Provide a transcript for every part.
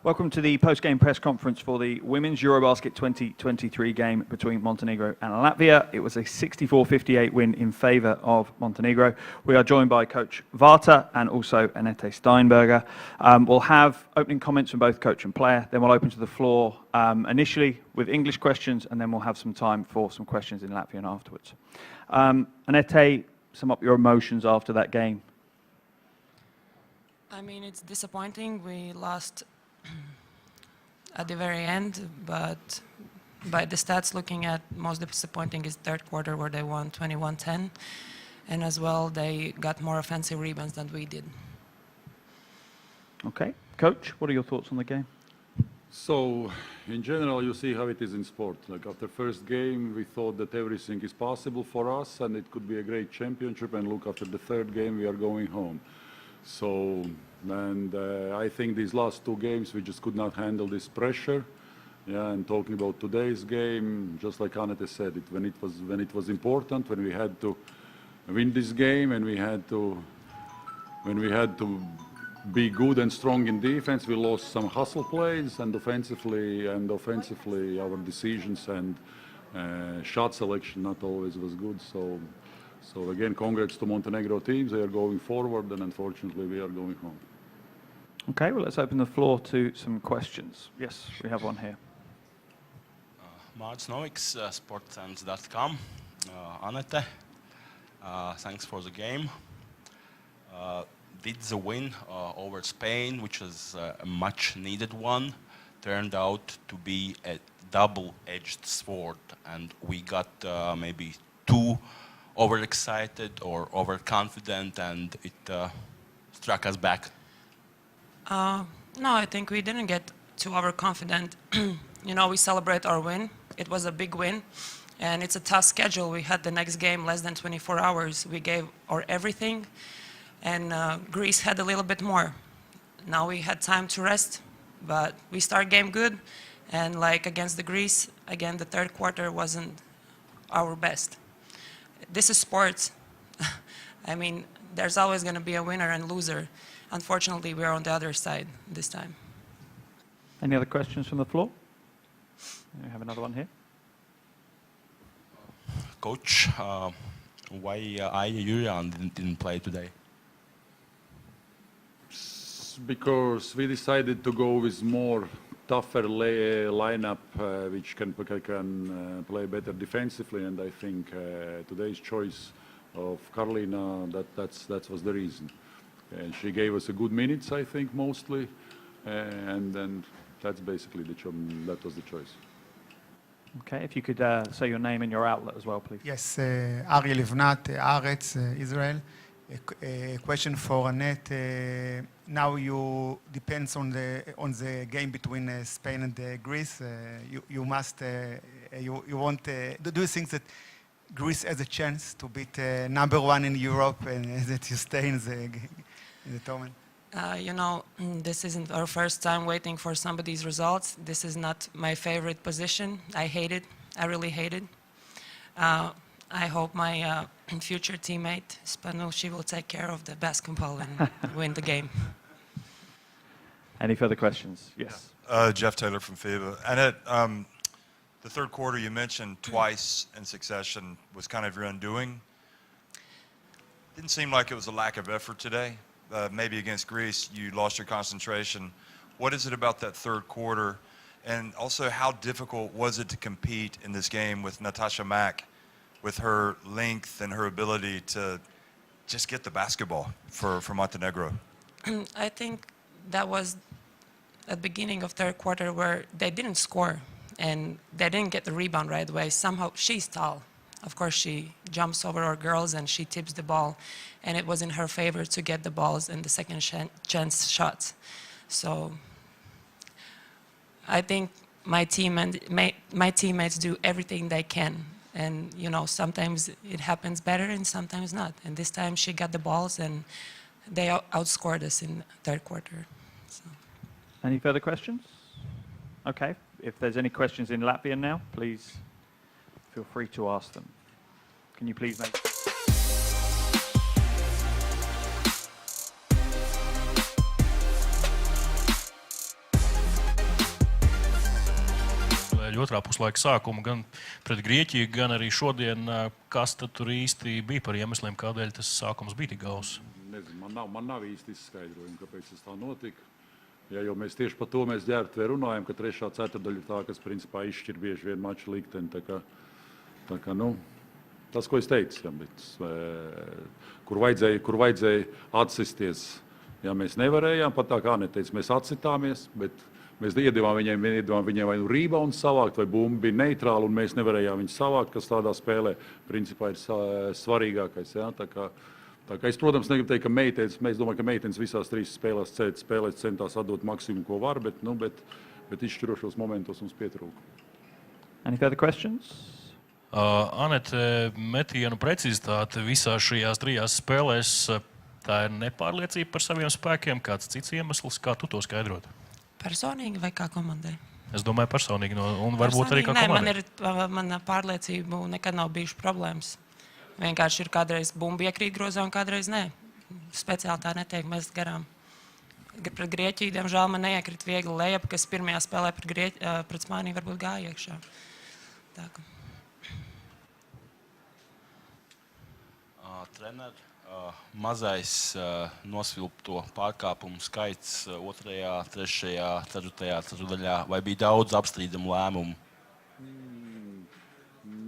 Welcome to the post-game press conference for the Women's EuroBasket 2023 game between Montenegro and Latvia. It was a 64-58 win in favour of Montenegro. We are joined by Coach Varta and also Annette Steinberger. We'll have opening comments from both coach and player, then we'll open to the floor initially with English questions, and then we'll have some time for some questions in Latvian afterwards. Annette, sum up your emotions after that game. I mean, it's disappointing. We lost at the very end, but by the stats looking at, most disappointing is third quarter where they won 21-10, and as well they got more offensive rebounds than we did. Okay, Coach, what are your thoughts on the game? So, in general, you see how it is in sport. Like after first game, we thought that everything is possible for us and it could be a great championship, and look, after the third game, we are going home. So, and I think these last two games, we just could not handle this pressure. Yeah, and talking about today's game, just like Annette said, when it was important, when we had to win this game, and when we had to be good and strong in defense, we lost some hustle plays, and offensively our decisions and shot selection not always was good. So again, congrats to Montenegro teams. They are going forward, and unfortunately, we are going home. Okay, well, let's open the floor to some questions. Yes, we have one here. Mārcis Noviks, sportsense.com. Annette, thanks for the game. Did the win over Spain, which was a much-needed one, turned out to be a double-edged sword, and we got maybe too overexcited or overconfident, and it struck us back? No, I think we didn't get too overconfident. You know, we celebrate our win. It was a big win, and it's a tough schedule. We had the next game less than 24 hours. We gave our everything, and Greece had a little bit more. Now we had time to rest, but we start game good, and like against the Greece, again, the third quarter wasn't our best. This is sports. I mean, there's always going to be a winner and loser. Unfortunately, we're on the other side this time. Any other questions from the floor? We have another one here. Coach, why Julian didn't play today? Because we decided to go with more tougher lineup, which can play better defensively, and I think today's choice of Karolina, that was the reason. And she gave us a good minutes, I think, mostly, and then that's basically that was the choice. Okay, if you could say your name and your outlet as well, please. Yes, Ari Livnat, Haaretz, Israel. A question for Annette. Now you depends on the game between Spain and Greece. You must you want. Do you think that Greece has a chance to beat number one in Europe and that you stay in the tournament? You know, this isn't our first time waiting for somebody's results. This is not my favorite position. I hate it. I really hate it. I hope my future teammate, Spanucci, will take care of the basketball and win the game. Any further questions? Yes. Jeff Taylor from FIBA. Annette, the third quarter you mentioned twice in succession was kind of your undoing. Didn't seem like it was a lack of effort today. Maybe against Greece, you lost your concentration. What is it about that third quarter? And also, how difficult was it to compete in this game with Natasha Mack, with her length and her ability to just get the basketball for Montenegro? I think that was at the beginning of third quarter where they didn't score and they didn't get the rebound right away. Somehow, she's tall. Of course, she jumps over our girls and she tips the ball, and it was in her favor to get the balls in the second chance shots. So I think my team and my teammates do everything they can. And, you know, sometimes it happens better and sometimes not. And this time she got the balls and they outscored us in third quarter. So. Any further questions? Okay, if there's any questions in Latvian now, please feel free to ask them. Can you please make... spēļu otrā puslaika sākumu, gan pret Grieķiju, gan arī šodien. Kas tad tur īsti bija par iemesliem, kādēļ tas sākums bija tik gauss? Nezinu, man nav īsti izskaidrojumi, kāpēc tas tā notika. Ja, jo mēs tieši par to mēs ģērbtuvē runājam, ka trešā ceturdaļa ir tā, kas principā izšķir bieži vien maču likteni. Tā kā, nu, tas, ko es teicu, ja, bet, kur vajadzēja atsisties, ja mēs nevarējām, pat tā kā neteicu, mēs atsitāmies, bet mēs iedevām viņiem vai nu reboundu savākt, vai bumba bija neitrāla, un mēs nevarējām viņu savākt, kas tādā spēlē principā ir svarīgākais. Ja, tā kā es, protams, negribu teikt, ka mēs domājam, ka meitenes visās trīs spēlēs centās atdot maksimumu, ko var, bet izšķirošos momentos mums pietrūka. Any further questions? Anete, metienu precizitāte visās šajās trijās spēlēs, tā ir nepārliecība par saviem spēkiem, kāds cits iemesls, kā tu to skaidrot? Personīgi vai kā komandai? Es domāju personīgi, un varbūt arī kā komandai. Mana pārliecība nekad nav bijuši problēmas. Vienkārši ir kādreiz bumba iekrīt grozā un kādreiz nē. Speciāli tā netiek mest garām. Pret Grieķiju, diemžēl, man neiekrīt viegli lejap, kas pirmajā spēlē pret Spāniju varbūt gāja iekšā. Trener, mazais nosvilpto pārkāpumu skaits 2., 3., 4. ceturdaļā, vai bija daudz apstrīdamu lēmumu?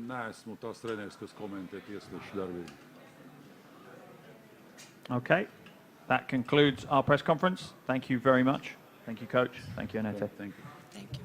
Neesmu tās treneris, kas komentē tiesliešu darbību. Okay, that concludes our press conference. Thank you very much. Thank you, Coach. Thank you, Anete. Thank you. Thank you.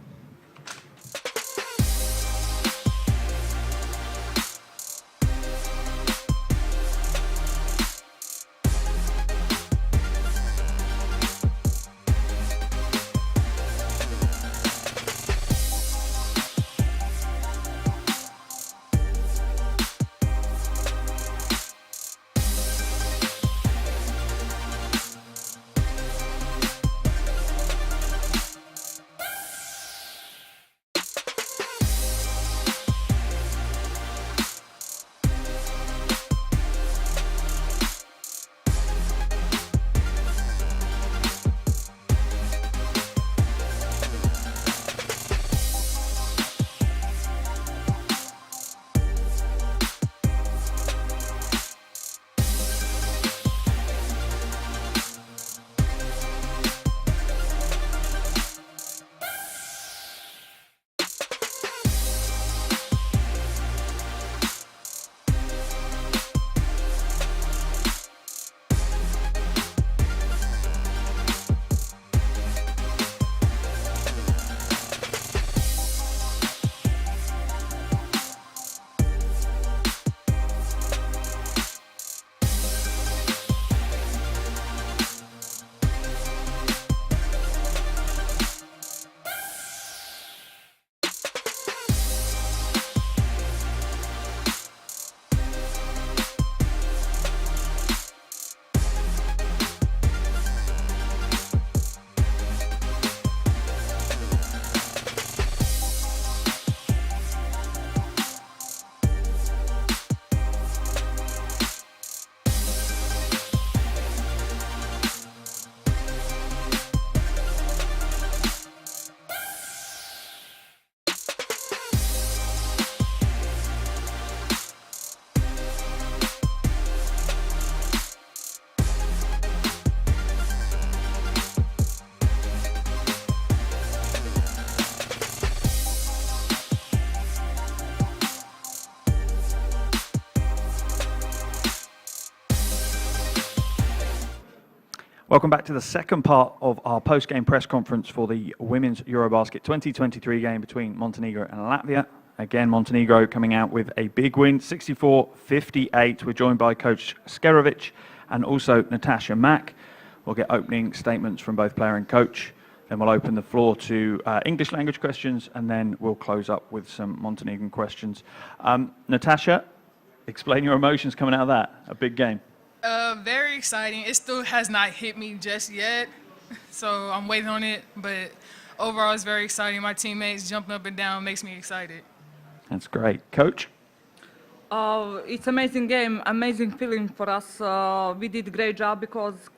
Welcome back to the second part of our post-game press conference for the Women's EuroBasket 2023 game between Montenegro and Latvia. Again, Montenegro coming out with a big win, 64-58. We're joined by Coach Skerovic and also Natasha Mack. We'll get opening statements from both player and coach. Then we'll open the floor to English language questions, and then we'll close up with some Montenegrin questions. Natasha, explain your emotions coming out of that, a big game. Very exciting. It still has not hit me just yet, so I'm waiting on it. But overall, it's very exciting. My teammates jumping up and down makes me excited. That's great. Coach? It's amazing game, amazing feeling for us. We did a great job because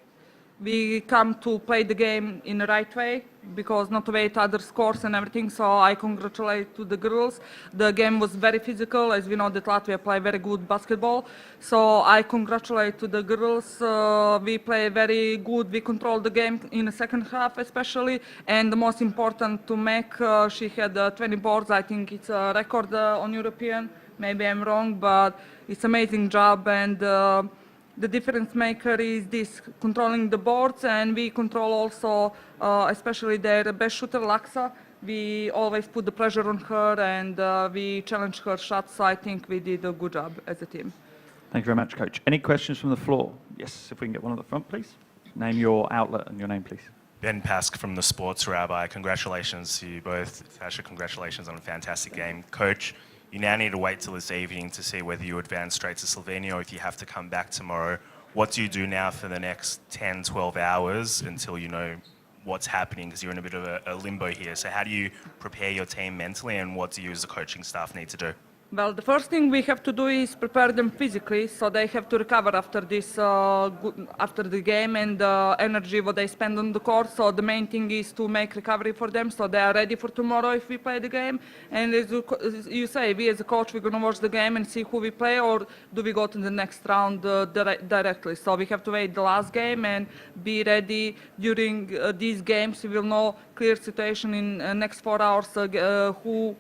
we come to play the game in the right way. because not to wait other scores and everything. So I congratulate to the girls. The game was very physical, as we know that Latvia play very good basketball. So I congratulate to the girls. We play very good. We control the game in the second half especially. And the most important to make, she had 20 boards. I think it's a record on European. Maybe I'm wrong, but it's amazing job. And the difference maker is this, controlling the boards, and we control also, especially their best shooter, Laksa. We always put the pressure on her, and we challenge her shots. So I think we did a good job as a team. Thank you very much, Coach. Any questions from the floor? Yes, if we can get one at the front, please. Name your outlet and your name, please. Ben Pask from the Sports Rabbi. Congratulations to you both. Sasha, congratulations on a fantastic game. Coach, you now need to wait till this evening to see whether you advance straight to Slovenia or if you have to come back tomorrow. What do you do now for the next 10, 12 hours until you know what's happening? Because you're in a bit of a limbo here. So how do you prepare your team mentally, and what do you as the coaching staff need to do? Well, the first thing we have to do is prepare them physically, so they have to recover after this, after the game, and the energy what they spend on the court. So the main thing is to make recovery for them, so they are ready for tomorrow if we play the game. And as you say, we as a coach, we're going to watch the game and see who we play, or do we go to the next round directly. So we have to wait the last game and be ready during these games. We will know clear situation in next 4 hours who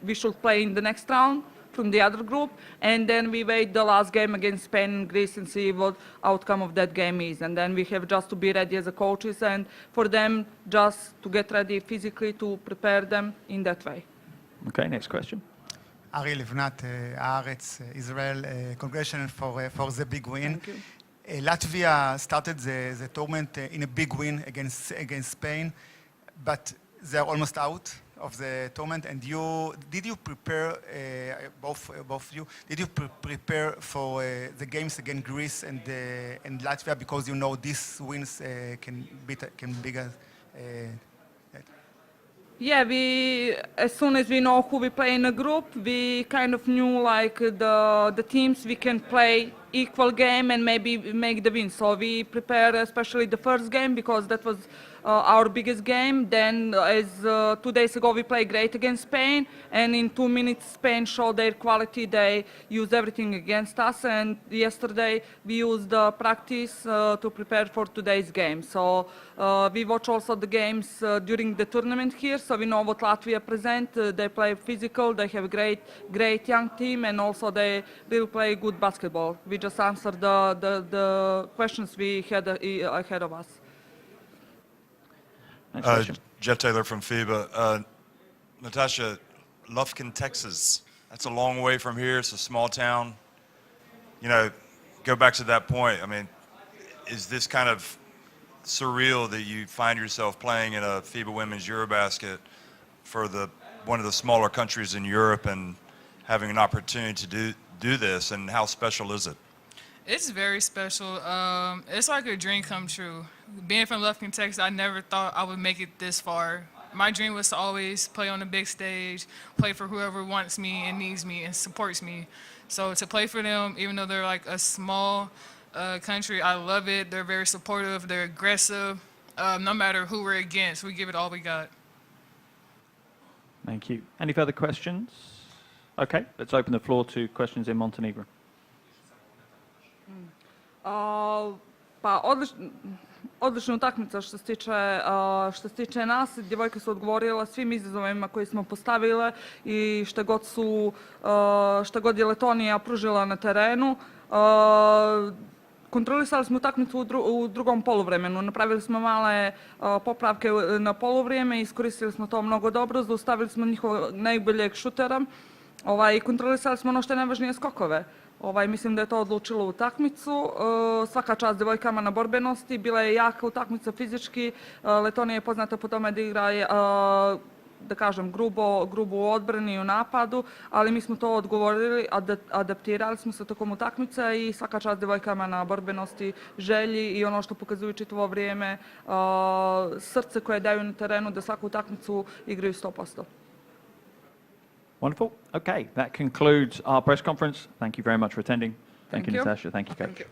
we should play in the next round from the other group, and then we wait the last game against Spain and Greece and see what outcome of that game is. And then we have just to be ready as a coaches, and for them just to get ready physically to prepare them in that way. Okay, next question. Ari Livnat, Haaretz, Israel. Congratulations for the big win. Thank you. Latvia started the tournament in a big win against Spain, but they are almost out of the tournament. And did you prepare, both of you, did you prepare for the games against Greece and Latvia, because you know these wins can be bigger? Yeah, as soon as we know who we play in a group, we kind of knew like the teams we can play equal game and maybe make the win. So we prepared especially the first game because that was our biggest game. Then as 2 days ago we played great against Spain, and in 2 minutes Spain showed their quality. They used everything against us, and yesterday we used the practice to prepare for today's game. So we watch also the games during the tournament here, so we know what Latvia present. They play physical, they have a great young team, and also they will play good basketball. We just answered the questions we had ahead of us. Next question. Jeff Taylor from FIBA. Natasha, Lufkin, Texas. That's a long way from here. It's a small town. You know, go back to that point. I mean, is this kind of surreal that you find yourself playing in a FIBA Women's EuroBasket for one of the smaller countries in Europe and having an opportunity to do this, and how special is it? It's very special. It's like a dream come true. Being from Lufkin, Texas, I never thought I would make it this far. My dream was to always play on the big stage, play for whoever wants me and needs me and supports me. So to play for them, even though they're like a small country, I love it. They're very supportive, they're aggressive. No matter who we're against, we give it all we got. Thank you. Any further questions? Okay, let's open the floor to questions in Montenegro. Pa odlična utakmica što se tiče nas. Djevojke su odgovorile svim izazovima koje smo postavile i što god je Letonija pružila na terenu. Kontrolisali smo utakmicu u drugom poluvremenu. Napravili smo male popravke na poluvrijeme, iskoristili smo to mnogo dobro, zaustavili smo njihovog najboljeg šutera i kontrolisali smo ono što je najvažnije, skokove. Mislim da je to odlučilo utakmicu. Svaka čast djevojkama na borbenosti, bila je jaka utakmica fizički. Letonija je poznata po tome da igra, da kažem, grubo u odbrani i u napadu, ali mi smo to odgovorili, adaptirali smo se tokom utakmice i svaka čast djevojkama na borbenosti, želji i ono što pokazuju čitavo vrijeme, srce koje daju na terenu da svaku utakmicu igraju 100%. Wonderful. Okay, that concludes our press conference. Thank you very much for attending. Thank you, Natasha. Thank you, Coach. Thank you.